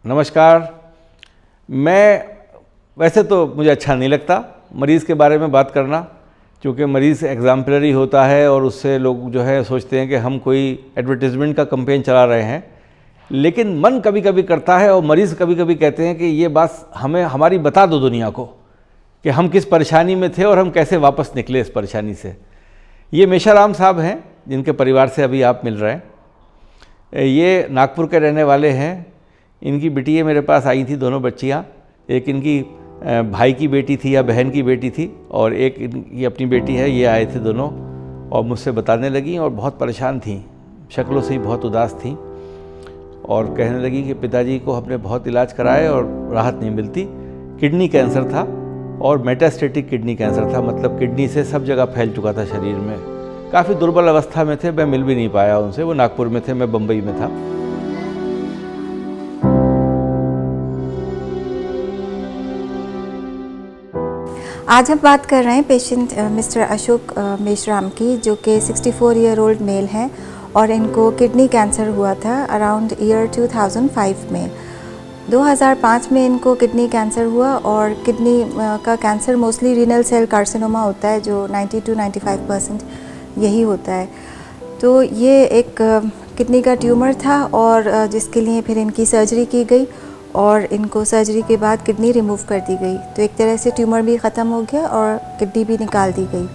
नमस्कार। मैं वैसे तो मुझे अच्छा नहीं लगता मरीज़ के बारे में बात करना, क्योंकि मरीज़ एग्जाम्पलरी होता है और उससे लोग जो है सोचते हैं कि हम कोई एडवर्टीज़मेंट का कैंपेन चला रहे हैं। लेकिन मन कभी कभी करता है और मरीज़ कभी कभी कहते हैं कि ये बात हमें हमारी बता दो दुनिया को कि हम किस परेशानी में थे और हम कैसे वापस निकले इस परेशानी से। ये मेशाराम साहब हैं जिनके परिवार से अभी आप मिल रहे हैं। ये नागपुर के रहने वाले हैं। इनकी बिटियाँ मेरे पास आई थी, दोनों बच्चियाँ। एक इनकी भाई की बेटी थी या बहन की बेटी थी और एक इनकी अपनी बेटी है। ये आए थे दोनों और मुझसे बताने लगी और बहुत परेशान थी, शक्लों से ही बहुत उदास थी और कहने लगी कि पिताजी को हमने बहुत इलाज कराए और राहत नहीं मिलती। किडनी कैंसर था और मेटास्टेटिक किडनी कैंसर था, मतलब किडनी से सब जगह फैल चुका था शरीर में। काफ़ी दुर्बल अवस्था में थे, मैं मिल भी नहीं पाया उनसे। वो नागपुर में थे, मैं बम्बई में था। आज हम बात कर रहे हैं पेशेंट मिस्टर अशोक मेश्राम की, जो कि 64 ईयर ओल्ड मेल हैं और इनको किडनी कैंसर हुआ था अराउंड ईयर 2005 में। 2005 में इनको किडनी कैंसर हुआ और किडनी का cancer mostly renal cell carcinoma होता है, जो 90 to 95% यही होता है। तो ये एक किडनी का ट्यूमर था और जिसके लिए फिर इनकी सर्जरी की गई और इनको सर्जरी के बाद किडनी रिमूव कर दी गई। तो एक तरह से ट्यूमर भी ख़त्म हो गया और किडनी भी निकाल दी गई।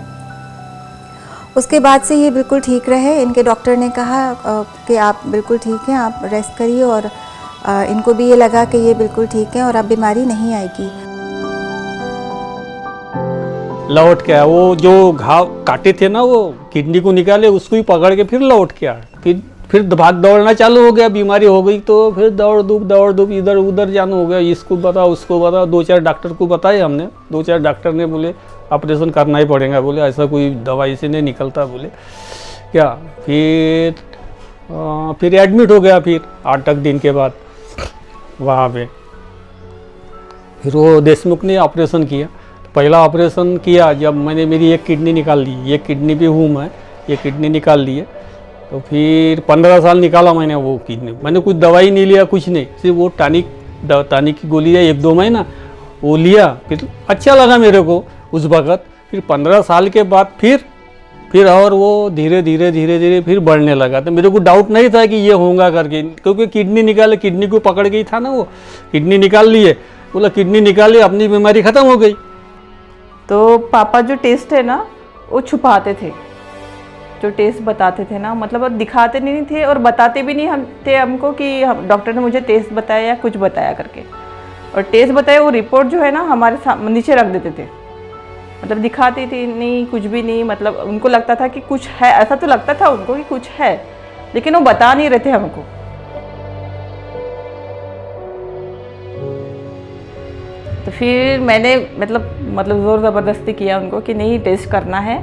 उसके बाद से ये बिल्कुल ठीक रहे। इनके डॉक्टर ने कहा कि आप बिल्कुल ठीक हैं, आप रेस्ट करिए, और इनको भी ये लगा कि ये बिल्कुल ठीक है और अब बीमारी नहीं आएगी। लौट के आया, वो जो घाव काटे थे ना, वो किडनी को निकाले, उसको ही पकड़ के फिर लौट के आया। फिर भाग दौड़ना चालू हो गया। बीमारी हो गई तो फिर दौड़ धूप इधर उधर जाना हो गया। इसको बता उसको बता, 2-4 डॉक्टर को बताए हमने। 2-4 डॉक्टर ने बोले ऑपरेशन करना ही पड़ेगा, बोले ऐसा कोई दवाई से नहीं निकलता, बोले क्या। फिर एडमिट हो गया। फिर 8 दिन के बाद वहाँ पे फिर वो देशमुख ने ऑपरेशन किया। पहला ऑपरेशन किया जब मैंने मेरी एक किडनी निकाल दी। एक किडनी पे हूँ मैं, ये किडनी निकाल दी है। तो फिर 15 साल निकाला मैंने वो किडनी। मैंने कुछ दवाई नहीं लिया, कुछ नहीं, सिर्फ वो टानिक की गोली है 1-2 महीना वो लिया। फिर अच्छा लगा मेरे को उस वक़्त। फिर 15 साल के बाद फिर और वो धीरे धीरे फिर बढ़ने लगा। तो मेरे को डाउट नहीं था कि ये होगा करके, क्योंकि किडनी निकाले, किडनी को पकड़ गई था ना, वो किडनी निकाल लिए। बोला किडनी निकाली, अपनी बीमारी ख़त्म हो गई। तो पापा जो टेस्ट है ना वो छुपाते थे। जो टेस्ट बताते थे ना, मतलब दिखाते नहीं थे और बताते भी नहीं हम थे हमको कि डॉक्टर ने मुझे टेस्ट बताया या कुछ बताया करके। और टेस्ट बताया वो रिपोर्ट जो है ना हमारे नीचे रख देते थे, मतलब दिखाती थी नहीं, कुछ भी नहीं। मतलब उनको लगता था कि कुछ है, ऐसा तो लगता था उनको कि कुछ है, लेकिन वो बता नहीं रहे थे हमको। तो फिर मैंने मतलब ज़ोर ज़बरदस्ती किया उनको कि नहीं टेस्ट करना है।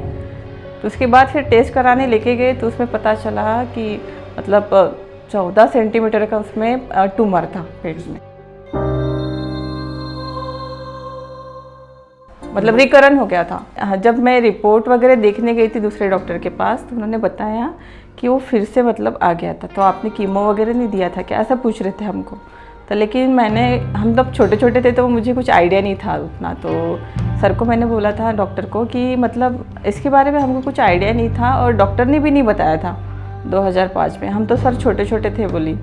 तो उसके बाद फिर टेस्ट कराने लेके गए तो उसमें पता चला कि मतलब 14 सेंटीमीटर का उसमें ट्यूमर था पेट में, मतलब रिकरन हो गया था। जब मैं रिपोर्ट वगैरह देखने गई थी दूसरे डॉक्टर के पास, तो उन्होंने बताया कि वो फिर से मतलब आ गया था। तो आपने कीमो वगैरह नहीं दिया था क्या, ऐसा पूछ रहे थे हमको। तो लेकिन हम तब छोटे थे तो मुझे कुछ आइडिया नहीं था उतना। तो सर को मैंने बोला था डॉक्टर को कि मतलब इसके बारे में हमको कुछ आइडिया नहीं था और डॉक्टर ने भी नहीं बताया था 2005 में। हम तो सर छोटे थे बोली।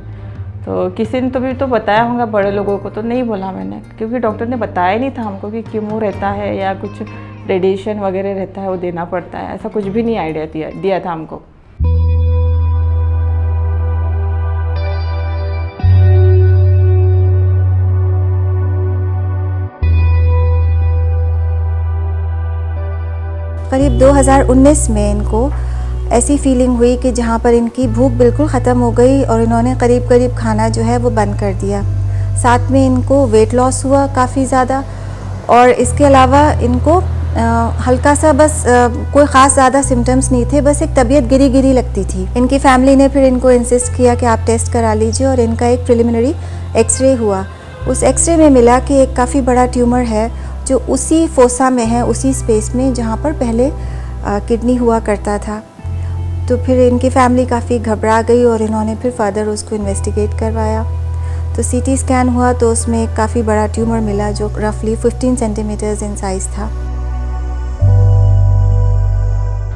तो किसी ने तो बताया होगा बड़े लोगों को, तो नहीं बोला मैंने, क्योंकि डॉक्टर ने बताया नहीं था हमको कि कीमो रहता है या कुछ रेडिएशन वगैरह रहता है, वो देना पड़ता है, ऐसा कुछ भी नहीं आइडिया दिया था हमको। करीब 2019 में इनको ऐसी फीलिंग हुई कि जहाँ पर इनकी भूख बिल्कुल ख़त्म हो गई और इन्होंने करीब खाना जो है वो बंद कर दिया। साथ में इनको वेट लॉस हुआ काफ़ी ज़्यादा, और इसके अलावा इनको हल्का सा बस कोई ख़ास ज़्यादा सिम्टम्स नहीं थे, बस एक तबीयत गिरी लगती थी। इनकी फैमिली ने फिर इनको इंसिस्ट किया कि आप टेस्ट करा लीजिए, और इनका एक प्रिलिमिनरी एक्सरे हुआ। उस एक्सरे में मिला कि एक काफ़ी बड़ा ट्यूमर है जो उसी फोसा में है, उसी स्पेस में जहाँ पर पहले किडनी हुआ करता था। तो फिर इनकी फैमिली काफ़ी घबरा गई और इन्होंने फिर फर्दर उसको इन्वेस्टिगेट करवाया। तो सीटी स्कैन हुआ तो उसमें काफ़ी बड़ा ट्यूमर मिला जो रफली 15 सेंटीमीटर्स इन साइज़ था।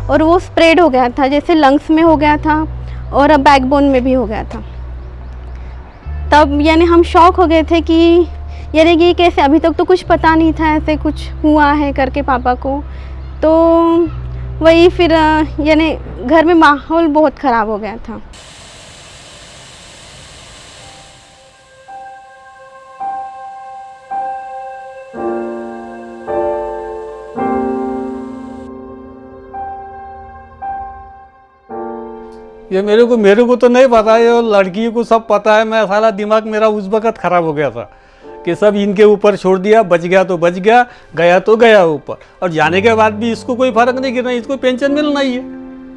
और वो स्प्रेड हो गया था, जैसे लंग्स में हो गया था और अब बैकबोन में भी हो गया था। तब यानी हम शॉक हो गए थे कि यानी कि कैसे, अभी तक तो कुछ पता नहीं था ऐसे कुछ हुआ है करके पापा को। तो वही फिर यानी घर में माहौल बहुत ख़राब हो गया था। ये मेरे को तो नहीं पता है, और लड़की को सब पता है। मैं सारा दिमाग मेरा उस वक़्त ख़राब हो गया था कि सब इनके ऊपर छोड़ दिया, बच गया तो बच गया, गया तो गया ऊपर। और जाने के बाद भी इसको कोई फ़र्क नहीं गिरना, इसको पेंशन मिलना ही है।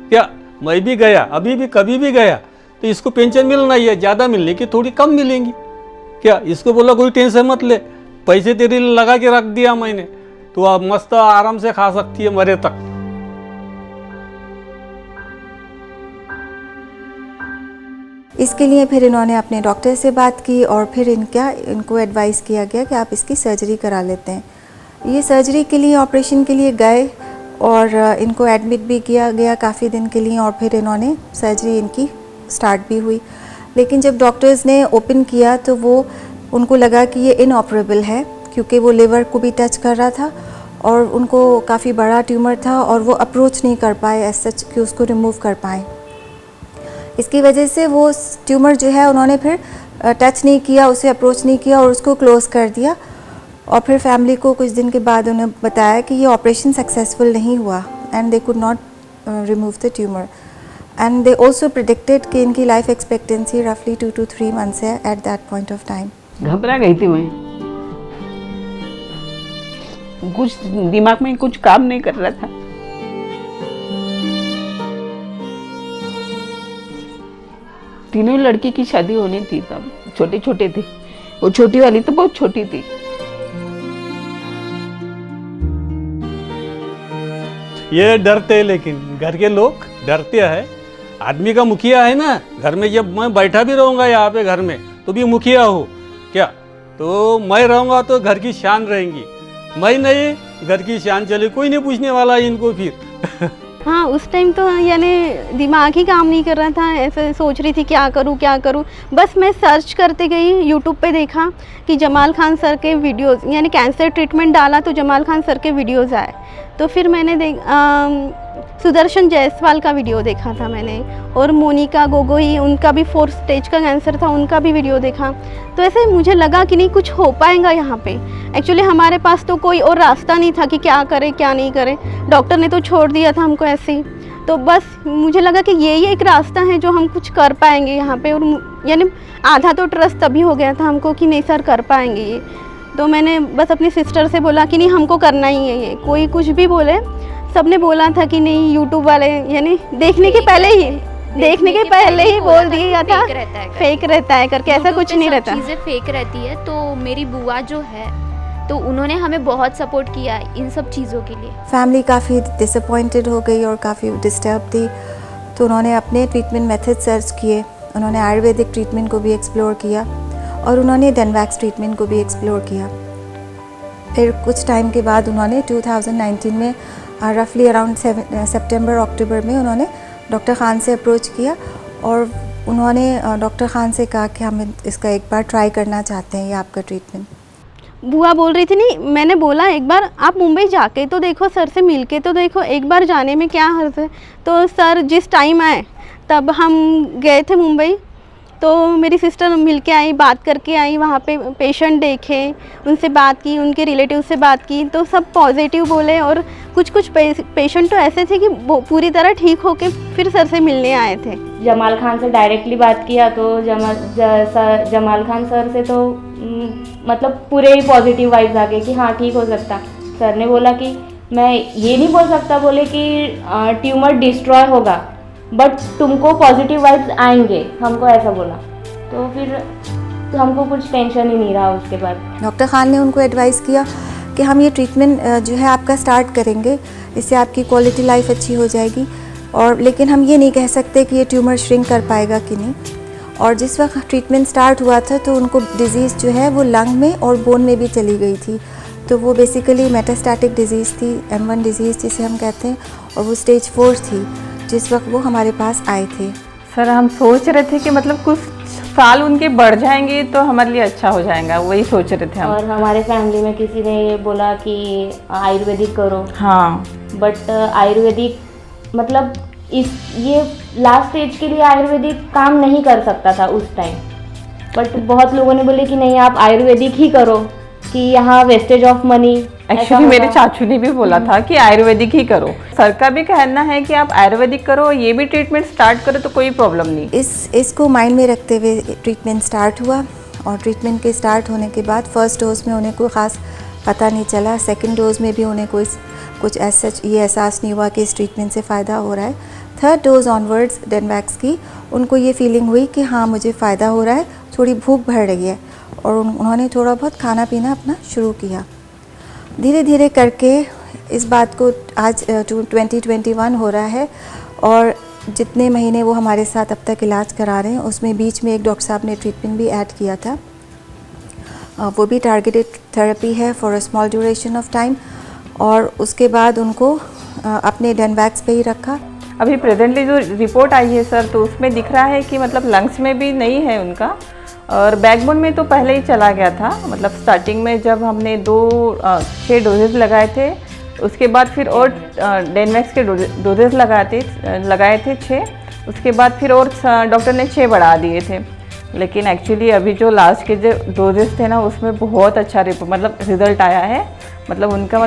क्या मैं भी गया, अभी भी कभी भी गया तो इसको पेंशन मिलना ही है। ज़्यादा मिलने की थोड़ी कम मिलेंगी। क्या इसको बोला कोई टेंशन मत ले, पैसे तेरे लिए लगा के रख दिया मैंने, तो आप मस्त आराम से खा सकती है मरे तक। इसके लिए फिर इन्होंने अपने डॉक्टर से बात की और फिर इनको एडवाइस किया गया कि आप इसकी सर्जरी करा लेते हैं। ये सर्जरी के लिए, ऑपरेशन के लिए गए और इनको एडमिट भी किया गया काफ़ी दिन के लिए, और फिर इन्होंने सर्जरी इनकी स्टार्ट भी हुई। लेकिन जब डॉक्टर्स ने ओपन किया तो वो उनको लगा कि ये इनऑपरेबल है, क्योंकि वो लिवर को भी टच कर रहा था और उनको काफ़ी बड़ा ट्यूमर था और वो अप्रोच नहीं कर पाए एज सच कि उसको रिमूव कर पाएँ। इसकी वजह से वो ट्यूमर जो है उन्होंने फिर टच नहीं किया, उसे अप्रोच नहीं किया और उसको क्लोज़ कर दिया। और फिर फैमिली को कुछ दिन के बाद उन्हें बताया कि ये ऑपरेशन सक्सेसफुल नहीं हुआ and they could not remove the tumour. And they also predicted कि इनकी लाइफ एक्सपेक्टेंसी रफली 2 to 3 months है at that point of time. घबरा गई थी मैं, कुछ दिमाग में कुछ काम नहीं कर रहा था। तीनों लड़की की शादी होनी थी, तब छोटे छोटे थे। वो छोटी वाली तो बहुत छोटी थी। ये डरते हैं, लेकिन घर के लोग डरते हैं। आदमी का मुखिया है ना घर में, जब मैं बैठा भी रहूँगा यहाँ पे घर में तो भी मुखिया हो क्या, तो मैं रहूँगा तो घर की शान रहेंगी। मैं नहीं, घर की शान चले, कोई नहीं पूछने वाला इनको फिर। हाँ, उस टाइम तो यानी दिमाग ही काम नहीं कर रहा था, ऐसे सोच रही थी क्या करूँ। बस मैं सर्च करते गई, यूट्यूब पे देखा कि जमाल खान सर के वीडियोस, यानी कैंसर ट्रीटमेंट डाला तो जमाल खान सर के वीडियोस आए। तो फिर मैंने सुदर्शन जायसवाल का वीडियो देखा था मैंने, और मोनिका गोगोई, उनका भी 4th स्टेज का कैंसर था, उनका भी वीडियो देखा। तो ऐसे मुझे लगा कि नहीं कुछ हो पाएगा यहाँ पे। एक्चुअली हमारे पास तो कोई और रास्ता नहीं था कि क्या करें क्या नहीं करें, डॉक्टर ने तो छोड़ दिया था हमको ऐसे ही। तो बस मुझे लगा कि यही एक रास्ता है जो हम कुछ कर पाएंगे यहाँ पे। और यानी आधा तो ट्रस्ट तभी हो गया था हमको कि नहीं सर कर पाएंगे ये। तो मैंने बस अपनी सिस्टर से बोला कि नहीं हमको करना ही है ये, कोई कुछ भी बोले। सबने बोला था कि नहीं, यूट्यूब वाले यानी देखने के पहले ही बोल दिया था फेक रहता है करके, ऐसा कुछ नहीं रहता। चीज़ें फेक रहती है। तो मेरी बुआ जो है तो उन्होंने हमें बहुत सपोर्ट किया इन सब चीज़ों के लिए। फैमिली काफ़ी डिसअपॉइंटेड हो गई और काफ़ी डिस्टर्ब थी, तो उन्होंने अपने ट्रीटमेंट मेथड सर्च किए। उन्होंने आयुर्वेदिक ट्रीटमेंट को भी एक्सप्लोर किया और उन्होंने डेनवैक्स ट्रीटमेंट को भी एक्सप्लोर किया। फिर कुछ टाइम के बाद उन्होंने 2019 में रफली अराउंड सितंबर अक्टूबर में उन्होंने डॉक्टर ख़ान से अप्रोच किया और उन्होंने डॉक्टर ख़ान से कहा कि हम इसका एक बार ट्राई करना चाहते हैं, ये आपका ट्रीटमेंट। बुआ बोल रही थी, नहीं मैंने बोला एक बार आप मुंबई जाके तो देखो, सर से मिल के तो देखो, एक बार जाने में क्या हर्ज है। तो सर जिस टाइम आए तब हम गए थे मुंबई, तो मेरी सिस्टर मिल के आई, बात करके आई, वहाँ पे पेशेंट देखे, उनसे बात की, उनके रिलेटिव से बात की, तो सब पॉजिटिव बोले। और कुछ पेशेंट तो ऐसे थे कि पूरी तरह ठीक होके फिर सर से मिलने आए थे। जमाल खान से डायरेक्टली बात किया तो जमाल खान सर से तो मतलब पूरे ही पॉजिटिव वाइब्स आ गए कि हाँ ठीक हो सकता। सर ने बोला कि मैं ये नहीं बोल सकता, बोले कि ट्यूमर डिस्ट्रॉय होगा बट तुमको पॉजिटिव वाइब्स आएंगे, हमको ऐसा बोला। तो फिर हमको कुछ टेंशन ही नहीं रहा उसके बाद। डॉक्टर खान ने उनको एडवाइस किया कि हम ये ट्रीटमेंट जो है आपका स्टार्ट करेंगे, इससे आपकी क्वालिटी लाइफ अच्छी हो जाएगी, और लेकिन हम ये नहीं कह सकते कि ये ट्यूमर श्रिंक कर पाएगा कि नहीं। और जिस वक्त ट्रीटमेंट स्टार्ट हुआ था तो उनको डिज़ीज़ जो है वो लंग में और बोन में भी चली गई थी। तो वो बेसिकली मेटास्टैटिक डिज़ीज़ थी, M1 डिज़ीज़ जिसे हम कहते हैं, और वो स्टेज 4 थी जिस वक्त वो हमारे पास आए थे। सर हम सोच रहे थे कि मतलब कुछ साल उनके बढ़ जाएंगे तो हमारे लिए अच्छा हो जाएगा, वही सोच रहे थे हम। और हमारे फैमिली में किसी ने ये बोला कि आयुर्वेदिक करो, हाँ बट आयुर्वेदिक मतलब ये लास्ट स्टेज के लिए आयुर्वेदिक काम नहीं कर सकता था उस टाइम। बट बहुत लोगों ने बोले कि नहीं आप आयुर्वेदिक ही करो, कि यहाँ वेस्टेज ऑफ मनी। एक्चुअली मेरे चाचू ने भी बोला था कि आयुर्वेदिक ही करो। सर का भी कहना है कि आप आयुर्वेदिक करो, ये भी ट्रीटमेंट स्टार्ट करो तो कोई प्रॉब्लम नहीं। इसको माइंड में रखते हुए ट्रीटमेंट स्टार्ट हुआ, और ट्रीटमेंट के स्टार्ट होने के बाद फर्स्ट डोज में उन्हें कोई ख़ास पता नहीं चला, सेकंड डोज में भी उन्हें कोई कुछ ये एहसास नहीं हुआ कि इस ट्रीटमेंट से फ़ायदा हो रहा है। थर्ड डोज ऑनवर्ड्स डेनवैक्स की उनको ये फीलिंग हुई कि हाँ मुझे फ़ायदा हो रहा है, थोड़ी भूख बढ़ रही है, और उन्होंने थोड़ा बहुत खाना पीना अपना शुरू किया। धीरे धीरे करके इस बात को आज 2021 हो रहा है, और जितने महीने वो हमारे साथ अब तक इलाज करा रहे हैं उसमें बीच में एक डॉक्टर साहब ने ट्रीटमेंट भी ऐड किया था। वो भी टारगेटेड थेरेपी है for a small duration of time, और उसके बाद उनको अपने डेनवैक्स पे ही रखा। अभी प्रेजेंटली जो रिपोर्ट आई है सर, तो उसमें दिख रहा है कि मतलब लंग्स में भी नहीं है उनका, और बैकबोन में तो पहले ही चला गया था। मतलब स्टार्टिंग में जब हमने 6 डोजेज लगाए थे, उसके बाद फिर और डेनवैक्स के डोजेज लगाए थे 6, उसके बाद फिर और डॉक्टर ने 6 बढ़ा दिए थे। लेकिन एक्चुअली अभी जो लास्ट के जो डोजेस थे ना, उसमें बहुत अच्छा रिजल्ट आया है। मतलब उनका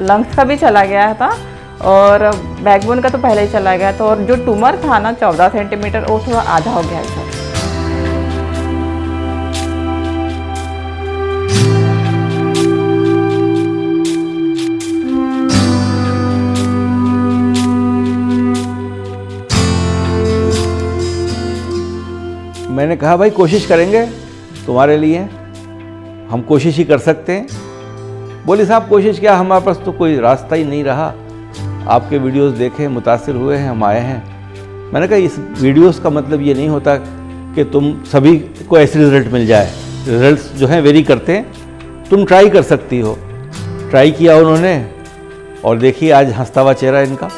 लंग्स का भी चला गया था, और बैकबोन का तो पहले ही चला गया था, और जो ट्यूमर था ना 14 सेंटीमीटर, वो थोड़ा आधा हो गया था। मैंने कहा भाई कोशिश करेंगे तुम्हारे लिए, हम कोशिश ही कर सकते हैं। बोली साहब कोशिश क्या, हमारे पास तो कोई रास्ता ही नहीं रहा, आपके वीडियोस देखे, मुतासिर हुए हैं, हम आए हैं। मैंने कहा इस वीडियोस का मतलब ये नहीं होता कि तुम सभी को ऐसे रिज़ल्ट मिल जाए, रिज़ल्ट्स जो हैं वेरी करते हैं, तुम ट्राई कर सकती हो। ट्राई किया उन्होंने, और देखिए आज हंसता हुआ चेहरा इनका।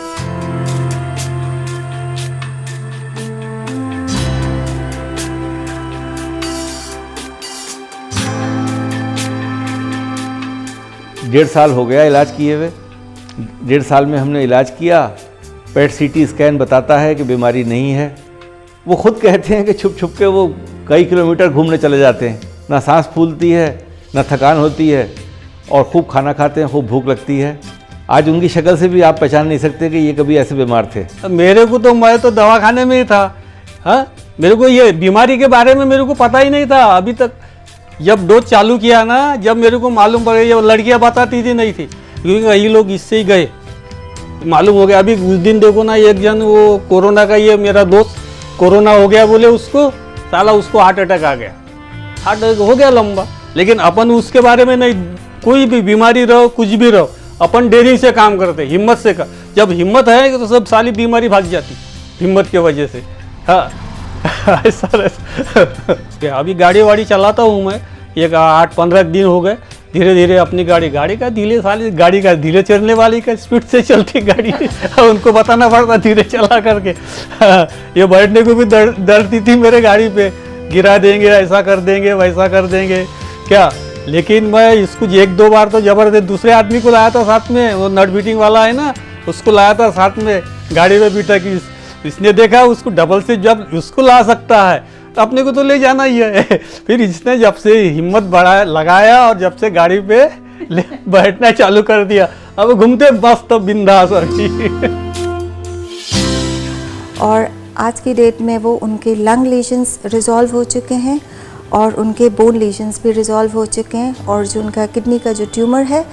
डेढ़ साल हो गया इलाज किए हुए। 1.5 साल में हमने इलाज किया। पेट CT स्कैन बताता है कि बीमारी नहीं है। वो खुद कहते हैं कि छुप छुप के वो कई किलोमीटर घूमने चले जाते हैं, ना सांस फूलती है ना थकान होती है, और खूब खाना खाते हैं, खूब भूख लगती है। आज उनकी शक्ल से भी आप पहचान नहीं सकते कि ये कभी ऐसे बीमार थे। मैं तो दवाखाने में ही था। हाँ, मेरे को ये बीमारी के बारे में मेरे को पता ही नहीं था अभी तक। जब डोज चालू किया ना, जब मेरे को मालूम पड़ा, ये लड़कियां बताती थी नहीं थी, क्योंकि कई लोग इससे ही गए, मालूम हो गया। अभी उस दिन देखो ना, एक जन वो कोरोना का, ये मेरा दोस्त कोरोना हो गया बोले उसको, साला उसको हार्ट अटैक आ गया, हार्ट अटैक हो गया लंबा। लेकिन अपन उसके बारे में नहीं, कोई भी बीमारी रहो कुछ भी रहो, अपन डेयरिंग से काम करते, हिम्मत से कर। जब हिम्मत है तो सब सारी बीमारी भाग जाती, हिम्मत की वजह से। हाँ ऐसा अभी गाड़ी वाड़ी चलाता हूँ मैं, एक 8-15 दिन हो गए। धीरे धीरे अपनी गाड़ी का धीरे चलने वाली का स्पीड से चलती गाड़ी उनको बताना पड़ता धीरे चला करके। ये बैठने को भी डरती थी मेरे गाड़ी पे, गिरा देंगे, ऐसा कर देंगे, वैसा कर देंगे क्या। लेकिन मैं इसको 1-2 बार तो जबरदस्त दूसरे आदमी को लाया था साथ में, वो नट बीटिंग वाला है ना, उसको लाया था साथ में गाड़ी में बिठा कि इसने देखा उसको डबल से जब उसको ला सकता है तो अपने को तो ले जाना ही है। फिर इसने जब से हिम्मत बढ़ाया, लगाया, और जब से गाड़ी पे बैठना चालू कर दिया, अब घूमते मस्त बिंदास। और आज की डेट में वो उनके लंग लीजन्स रिजॉल्व हो चुके हैं, और उनके बोन लीजन्स भी रिजॉल्व हो चुके हैं, और जो उनका किडनी का जो ट्यूमर है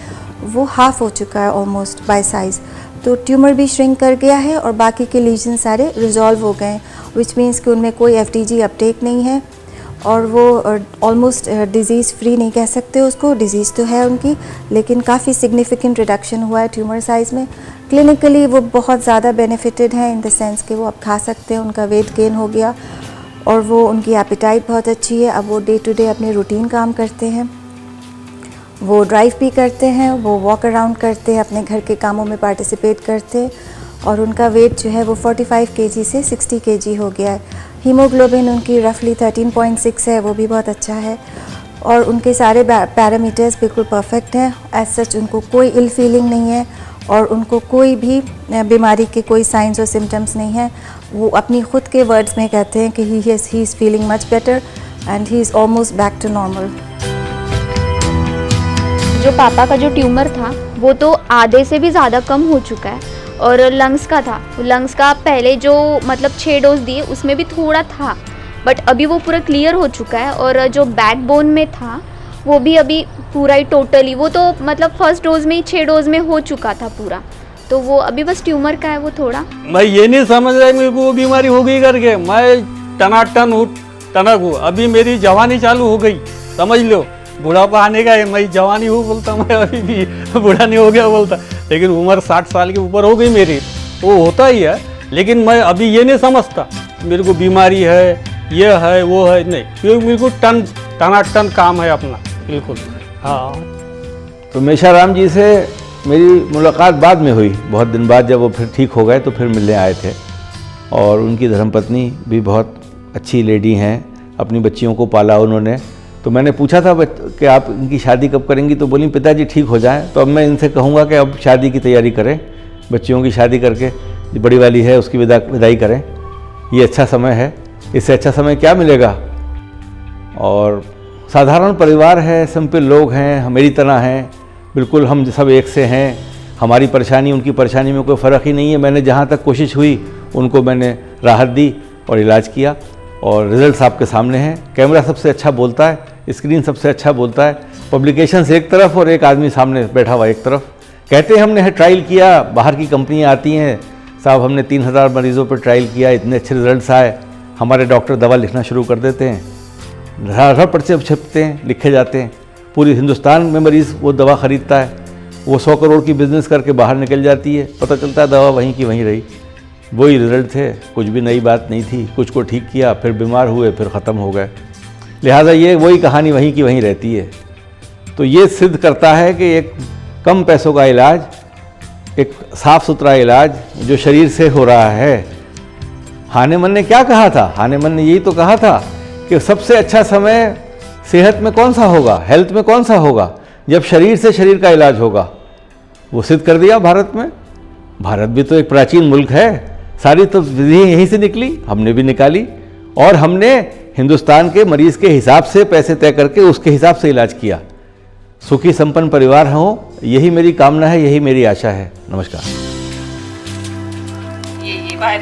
वो हाफ हो चुका है ऑलमोस्ट बाय साइज़। तो ट्यूमर भी श्रिंक कर गया है, और बाकी के लीजन सारे रिजॉल्व हो गए हैं, विच मीन्स कि उनमें कोई FTG अपटेक नहीं है, और वो ऑलमोस्ट डिज़ीज़ फ्री नहीं कह सकते उसको, डिज़ीज़ तो है उनकी, लेकिन काफ़ी सिग्निफिकेंट रिडक्शन हुआ है ट्यूमर साइज़ में। क्लिनिकली वो बहुत ज़्यादा बेनिफिटेड हैं इन द सेंस कि वो अब खा सकते हैं, उनका वेट गेन हो गया और वो उनकी एपिटाइट बहुत अच्छी है। अब वो डे टू डे अपने रूटीन काम करते हैं, वो ड्राइव भी करते हैं, वो वॉक अराउंड करते हैं, अपने घर के कामों में पार्टिसिपेट करते हैं और उनका वेट जो है वो 45 kg से 60 kg हो गया है। हीमोग्लोबिन उनकी रफली 13.6 है, वो भी बहुत अच्छा है और उनके सारे पैरामीटर्स बिल्कुल परफेक्ट हैं। एज सच उनको कोई इल फीलिंग नहीं है और उनको कोई भी बीमारी के कोई साइंस और सिम्टम्स नहीं हैं। वो अपनी ख़ुद के वर्ड्स में कहते हैं कि he is feeling much better and he is almost back to normal. जो पापा का जो ट्यूमर था वो तो आधे से भी ज़्यादा कम हो चुका है और लंग्स का था, लंग्स का पहले जो मतलब 6 डोज दिए उसमें भी थोड़ा था, बट अभी वो पूरा क्लियर हो चुका है। और जो बैकबोन में था वो भी अभी पूरा ही टोटली, वो तो मतलब फर्स्ट डोज में ही 6 डोज में हो चुका था पूरा, तो वो अभी बस ट्यूमर का है वो थोड़ा। मैं ये नहीं समझ रहा मेरे को वो बीमारी हो गई करके, मैं टनाटन हूँ, टनक हूँ, अभी मेरी जवानी चालू हो गई, समझ लो। बुढ़ापा आने का है, मैं जवानी हूँ बोलता, मैं अभी भी बूढ़ा नहीं हो गया बोलता, लेकिन उम्र 60 साल के ऊपर हो गई मेरी, वो होता ही है। लेकिन मैं अभी ये नहीं समझता मेरे को बीमारी है, ये है वो है, नहीं, क्योंकि मेरे को टनाटन काम है अपना, बिल्कुल। हाँ, तो मेशाराम जी से मेरी मुलाकात बाद में हुई, बहुत दिन बाद, जब वो फिर ठीक हो गए तो फिर मिलने आए थे। और उनकी धर्मपत्नी भी बहुत अच्छी लेडी हैं, अपनी बच्चियों को पाला उन्होंने। तो मैंने पूछा था कि आप इनकी शादी कब करेंगी, तो बोली पिताजी ठीक हो जाएं तो अब मैं इनसे कहूँगा कि अब शादी की तैयारी करें, बच्चियों की शादी करके जो बड़ी वाली है उसकी विदाई करें, ये अच्छा समय है, इससे अच्छा समय क्या मिलेगा। और साधारण परिवार है, सिंपल लोग हैं, मेरी तरह हैं, बिल्कुल हम सब एक से हैं, हमारी परेशानी उनकी परेशानी में कोई फ़र्क ही नहीं है। मैंने जहाँ तक कोशिश हुई उनको मैंने राहत दी और इलाज किया और रिजल्ट्स आपके सामने हैं। कैमरा सबसे अच्छा बोलता है, स्क्रीन सबसे अच्छा बोलता है, पब्लिकेशंस एक तरफ और एक आदमी सामने बैठा हुआ एक तरफ। कहते हैं हमने ट्रायल किया, बाहर की कंपनियां आती हैं, साहब हमने 3000 मरीज़ों पर ट्रायल किया, इतने अच्छे रिजल्ट्स आए, हमारे डॉक्टर दवा लिखना शुरू कर देते हैं, हर पर्चे छपते हैं, लिखे जाते हैं, पूरी हिंदुस्तान में मरीज़ वो दवा ख़रीदता है, वो 100 करोड़ की बिज़नेस करके बाहर निकल जाती है, पता चलता है दवा वहीं की वहीं रही, वही रिजल्ट थे, कुछ भी नई बात नहीं थी। कुछ को ठीक किया, फिर बीमार हुए, फिर ख़त्म हो गए। लिहाजा ये वही कहानी वहीं की वहीं रहती है। तो ये सिद्ध करता है कि एक कम पैसों का इलाज, एक साफ़ सुथरा इलाज जो शरीर से हो रहा है। हानेमन ने क्या कहा था? हानेमन ने यही तो कहा था कि सबसे अच्छा समय सेहत में कौन सा होगा, हेल्थ में कौन सा होगा, जब शरीर से शरीर का इलाज होगा। वो सिद्ध कर दिया भारत में। भारत भी तो एक प्राचीन मुल्क है, सारी तो विधि यहीं से निकली, हमने भी निकाली और हमने हिंदुस्तान के मरीज़ के हिसाब से पैसे तय करके उसके हिसाब से इलाज किया। सुखी संपन्न परिवार हो, यही मेरी कामना है, यही मेरी आशा है। नमस्कार। ये बाहर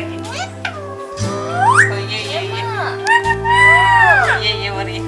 ये और ये